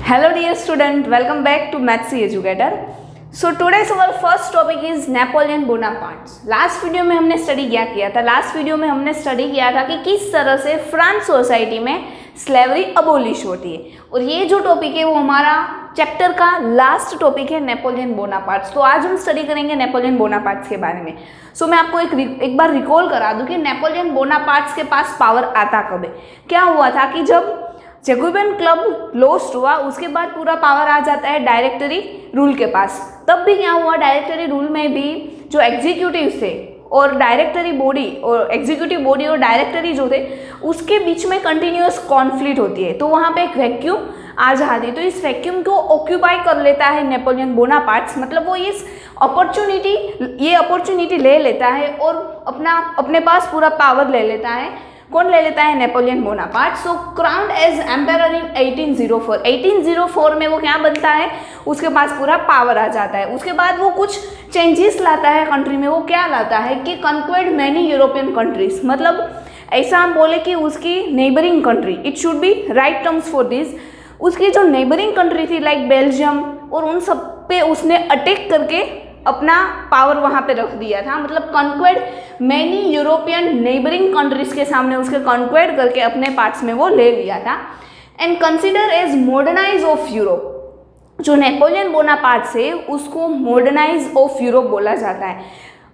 Hello dear student, welcome back to Maths Educator. So today's our first topic is Napoleon Bonaparte. Last video में हमने study क्या किया था? Last video में हमने स्टडी किया था कि किस तरह से फ्रांस सोसाइटी में स्लेवरी अबोलिश होती है, और ये जो टॉपिक है वो हमारा चैप्टर का लास्ट टॉपिक है नेपोलियन बोनापार्ट। तो आज हम स्टडी करेंगे नेपोलियन बोनापार्ट के बारे में। सो मैं आपको एक बार रिकॉल करा दूं कि नेपोलियन बोनापार्ट के पास पावर आता कब है। क्या हुआ था कि जब जैकोबियन क्लब लॉस्ट हुआ उसके बाद पूरा पावर आ जाता है डायरेक्टरी रूल के पास। तब भी क्या हुआ, डायरेक्टरी रूल में भी जो एग्जीक्यूटिव थे और डायरेक्टरी बॉडी और एग्जीक्यूटिव बॉडी और डायरेक्टरी जो थे उसके बीच में कंटिन्यूअस कॉन्फ्लिक्ट होती है, तो वहाँ पे एक वैक्यूम आ जाती है। तो इस वैक्यूम को ऑक्यूपाई कर लेता है नेपोलियन बोनापार्ट, मतलब वो ये अपॉर्चुनिटी ले लेता है और अपने पास पूरा पावर ले लेता है। कौन ले लेता है? Napoleon Bonaparte. So crowned as emperor in 1804। 1804 में वो क्या बनता है, उसके पास पूरा पावर आ जाता है। उसके बाद वो कुछ चेंजेस लाता है कंट्री में। वो क्या लाता है कि कन्क्वेर्ड मैनी यूरोपियन कंट्रीज, मतलब ऐसा हम बोले कि उसकी neighbouring country, it should be right terms for this, उसकी जो नेबरिंग कंट्री थी लाइक बेल्जियम और उन सब पे उसने अटैक करके अपना पावर वहाँ पे रख दिया था। मतलब कॉन्क्वेर्ड मैनी यूरोपियन नेबरिंग कंट्रीज के सामने उसके कॉन्क्वेर्ड करके अपने पार्ट्स में वो ले लिया था। And consider as modernise of Europe. जो नेपोलियन बोनापार्ट से उसको मॉडर्नाइज ऑफ यूरोप बोला जाता है।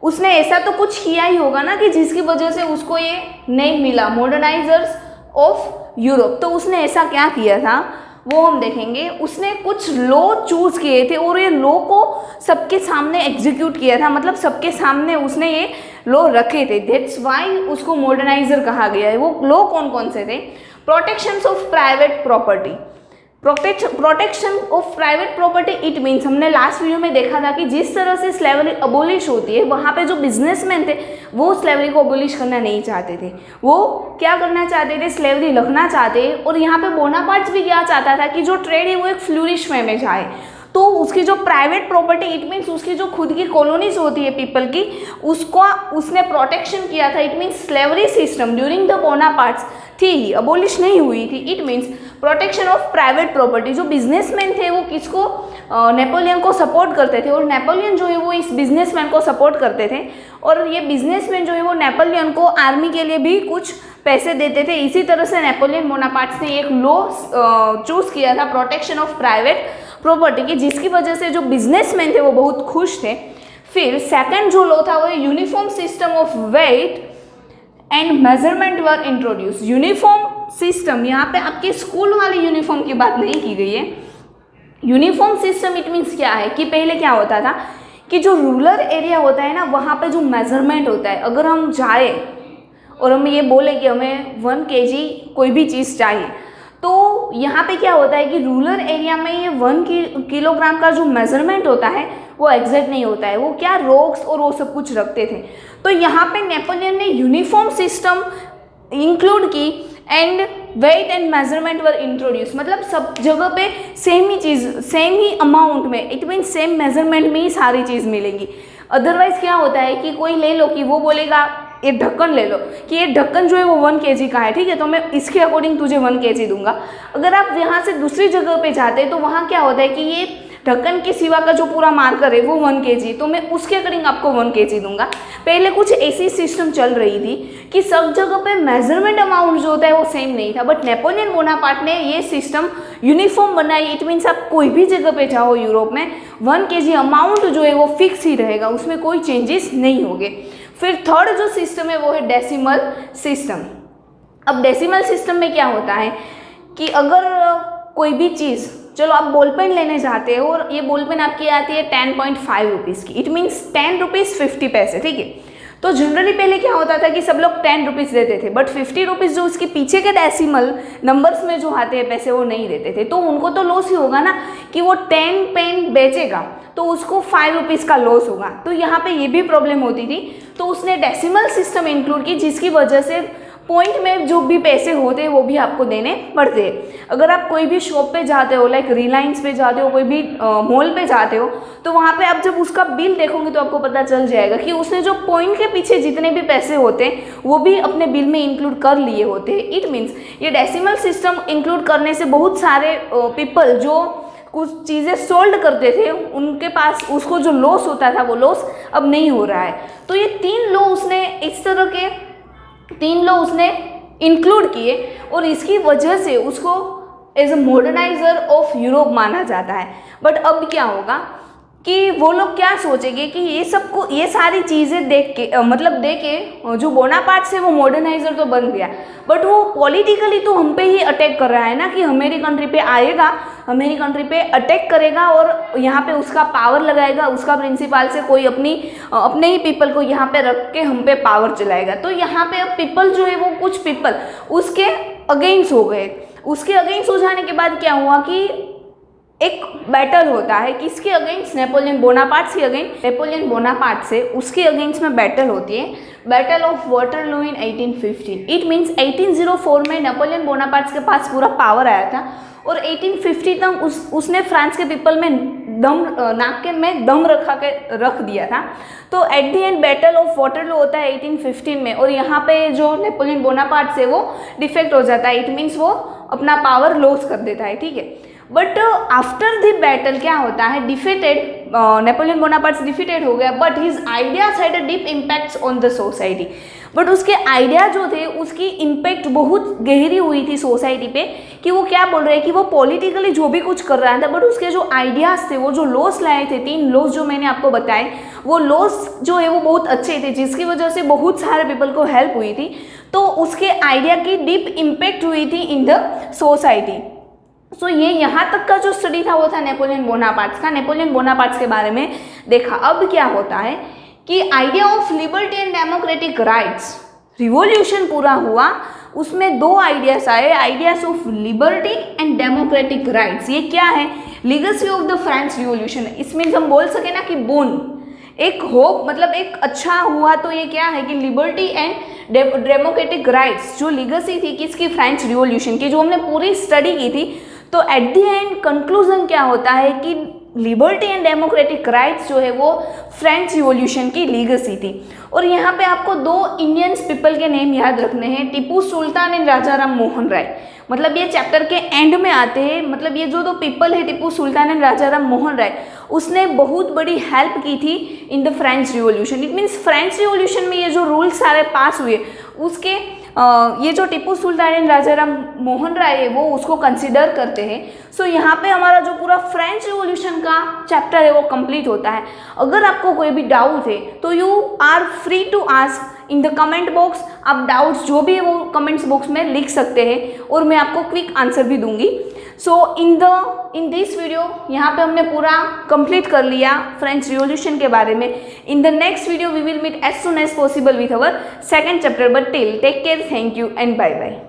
उसने ऐसा तो कुछ किया ही होगा ना कि जिसकी वजह से उसको ये नेम मिला, मॉडर्नाइजर्स ऑफ यूरोप। तो उसने ऐसा क्या किया था वो हम देखेंगे। उसने कुछ लॉ चूज किए थे और ये लॉ को सबके सामने एग्जीक्यूट किया था, मतलब सबके सामने उसने ये लॉ रखे थे। दैट्स वाई उसको मॉडर्नाइजर कहा गया है। वो लॉ कौन कौन से थे? Protections of private property. Protection of private property it means, हमने लास्ट वीडियो में देखा था कि जिस तरह से स्लेवरी अबोलिश होती है वहाँ पे जो बिजनेसमैन थे वो स्लेवरी को अबोलिश करना नहीं चाहते थे। वो क्या करना चाहते थे? स्लेवरी रखना चाहते। और यहाँ पे बोनापार्ट भी क्या चाहता था कि जो ट्रेड है वो एक फ्लूरिश में जाए। तो उसकी जो प्राइवेट प्रॉपर्टी इट मीन्स उसकी जो खुद की कॉलोनीज होती है पीपल की, उसको उसने प्रोटेक्शन किया था। It means slavery system during the Bonapartes थी ही, अबोलिश नहीं हुई थी। It means protection of private property. जो बिजनेसमैन थे वो किसको? नेपोलियन को सपोर्ट करते थे, और नेपोलियन जो है वो इस बिजनेसमैन को सपोर्ट करते थे। और ये बिजनेसमैन जो है वो नेपोलियन को आर्मी के लिए भी कुछ पैसे देते थे। इसी तरह से नेपोलियन बोनापार्ट ने एक लॉ चूज किया था, प्रोटेक्शन ऑफ प्राइवेट प्रॉपर्टी की, जिसकी वजह से जो बिजनेसमैन थे वो बहुत खुश थे। फिर सेकंड जो लॉ था वो uniform system of weight and measurement were introduce. Uniform system, यहाँ पे आपके स्कूल वाली यूनिफॉर्म की बात नहीं की गई है। यूनिफॉर्म सिस्टम इट मीन्स क्या है कि पहले क्या होता था कि जो रूरल एरिया होता है ना वहाँ पे जो मेजरमेंट होता है, अगर हम जाए और हम ये बोले कि हमें 1 kg कोई भी चीज़ चाहिए, तो यहाँ पे क्या होता है कि रूरल एरिया में ये 1 किलोग्राम का जो मेजरमेंट होता है वो एग्जैक्ट नहीं होता है। वो क्या रॉक्स और वो सब कुछ रखते थे। तो यहाँ पे नेपोलियन ने यूनिफॉर्म सिस्टम इंक्लूड की and weight and measurement were introduce. मतलब सब जगह पे सेम ही चीज़, सेम ही अमाउंट में, इट मीन्स सेम मेजरमेंट में ही सारी चीज़ मिलेगी। अदरवाइज क्या होता है कि कोई ले लो कि वो बोलेगा ये ढक्कन ले लो कि ये ढक्कन जो है वो 1 kg का है, ठीक है, तो मैं इसके अकॉर्डिंग तुझे 1 kg दूंगा। अगर आप यहाँ से दूसरी जगह पे जाते हैं तो वहाँ क्या होता है कि ये ढक्कन के सिवा का जो पूरा मार्कर है वो 1 kg, तो मैं उसके अकॉर्डिंग आपको 1 kg दूंगा। पहले कुछ ऐसी सिस्टम चल रही थी कि सब जगह पे मेजरमेंट अमाउंट जो होता है वो सेम नहीं था, बट नेपोलियन बोनापार्ट ने ये सिस्टम यूनिफॉर्म बनाई। इट मीन्स आप कोई भी जगह पे जाओ यूरोप में 1 kg अमाउंट जो है वो फिक्स ही रहेगा, उसमें कोई चेंजेस नहीं होंगे। फिर थर्ड जो सिस्टम है वो है डेसिमल सिस्टम। अब डेसिमल सिस्टम में क्या होता है कि अगर कोई भी चीज़, चलो आप बॉल पेन लेने जाते हो और ये बॉल पेन आपकी आती है 10.5 रुपीज़ की, इट मीन्स 10 रुपीज़ 50 पैसे, ठीक है। तो जनरली पहले क्या होता था कि सब लोग 10 रुपीज़ देते थे, बट 50 रुपीज़ जो उसके पीछे के डेसिमल नंबर्स में जो आते हैं पैसे वो नहीं देते थे। तो उनको तो लॉस ही होगा ना कि वो 10 पेन बेचेगा तो उसको 5 रुपीज़ का लॉस होगा। तो यहाँ पे ये भी प्रॉब्लम होती थी, तो उसने डेसिमल सिस्टम इंक्लूड की, जिसकी वजह से पॉइंट में जो भी पैसे होते हैं वो भी आपको देने पड़ते हैं। अगर आप कोई भी शॉप पे जाते हो, लाइक रिलायंस पे जाते हो, कोई भी मॉल पे जाते हो, तो वहाँ पे आप जब उसका बिल देखोगे तो आपको पता चल जाएगा कि उसने जो पॉइंट के पीछे जितने भी पैसे होते हैं वो भी अपने बिल में इंक्लूड कर लिए होते हैं। इट मीन्स ये डेसिमल सिस्टम इंक्लूड करने से बहुत सारे पीपल जो कुछ चीज़ें सोल्ड करते थे उनके पास उसको जो लॉस होता था वो लॉस अब नहीं हो रहा है। तो ये 3 लॉ उसने इस तरह के 3 लॉ उसने इंक्लूड किए और इसकी वजह से उसको as a moderniser of Europe माना जाता है। बट अब क्या होगा कि वो लोग क्या सोचेंगे कि ये सारी चीज़ें देख के जो बोनापार्ट से वो मॉडर्नाइजर तो बन गया, बट वो पॉलिटिकली तो हम पे ही अटैक कर रहा है ना, कि हमारी कंट्री पे आएगा, हमारी कंट्री पे अटैक करेगा और यहाँ पे उसका पावर लगाएगा, उसका प्रिंसिपल से कोई अपने ही पीपल को यहाँ पे रख के हम पे पावर चलाएगा। तो यहाँ पे अब पीपल जो है वो कुछ पीपल उसके अगेंस्ट हो गए। उसके अगेंस्ट हो जाने के बाद क्या हुआ कि एक बैटल होता है, किसके अगेंस्ट? नेपोलियन बोनापार्ट के अगेंस्ट। नेपोलियन बोनापार्ट से उसके अगेंस्ट में बैटल होती है, battle of Waterloo in 1815। It means 1804 में नेपोलियन बोनापार्ट के पास पूरा पावर आया था और 1850 तक उसने फ्रांस के पीपल में नाक में दम रख दिया था। तो at the end battle of Waterloo होता है 1815 में, और यहाँ पे जो नेपोलियन बोनापार्ट से वो डिफेक्ट हो जाता है। इट मीन्स वो अपना पावर लॉस कर देता है, ठीक है। बट आफ्टर द बैटल क्या होता है, डिफीटेड नेपोलियन बोनापार्ट डिफीटेड हो गया, but his ideas had a deep impacts on the society. But उसके आइडिया जो थे उसकी इम्पैक्ट बहुत गहरी हुई थी सोसाइटी पे, कि वो क्या बोल रहे हैं कि वो पॉलिटिकली जो भी कुछ कर रहा था, बट उसके जो आइडियाज़ थे, वो जो लॉस लाए थे, 3 लॉस जो मैंने आपको बताए, वो लॉस जो है वो बहुत अच्छे थे, जिसकी वजह से बहुत सारे पीपल को हेल्प हुई थी। तो उसके आइडिया की डीप इम्पैक्ट हुई थी इन द सोसाइटी। सो ये यहाँ तक का जो स्टडी था वो था नेपोलियन बोनापार्ट का। नेपोलियन बोनापार्ट के बारे में देखा। अब क्या होता है कि idea of liberty and democratic rights, revolution पूरा हुआ, उसमें 2 आइडियाज आए, ideas of liberty and democratic rights. ये क्या है? Legacy of the French revolution. इसमें हम बोल सके ना कि बोन एक होप, मतलब एक अच्छा हुआ, तो ये क्या है कि लिबर्टी एंड डेमोक्रेटिक राइट्स जो लीगेसी थी किसकी? फ्रेंच रिवॉल्यूशन की, जो हमने पूरी स्टडी की थी। तो एट द एंड कंक्लूजन क्या होता है कि लिबर्टी एंड डेमोक्रेटिक राइट्स जो है वो फ्रेंच रिवॉल्यूशन की लीगेसी थी। और यहाँ पे आपको 2 इंडियन पीपल के नेम याद रखने हैं, टिप्पू सुल्तान एंड राजा राम मोहन राय। मतलब ये चैप्टर के एंड में आते हैं। मतलब ये जो 2 पीपल है, टिप्पू सुल्तान एंड राजा राम मोहन राय, उसने बहुत बड़ी हेल्प की थी in the French revolution. It means French revolution में ये जो रूल्स सारे पास हुए उसके ये जो टिप्पू सुल्तान एंड राजा राम मोहन राय है वो उसको कंसिडर करते हैं। सो यहाँ पे हमारा जो पूरा फ्रेंच रिवॉल्यूशन का चैप्टर है वो कंप्लीट होता है। अगर आपको कोई भी डाउट है तो you are free to ask in the comment box. आप डाउट्स जो भी है वो कमेंट्स बॉक्स में लिख सकते हैं और मैं आपको क्विक आंसर भी दूंगी। सो इन दिस वीडियो यहाँ पे हमने पूरा कंप्लीट कर लिया फ्रेंच रिवॉल्यूशन के बारे में। In the next video we will meet as soon as possible with our second chapter, but till take care, thank you and bye bye.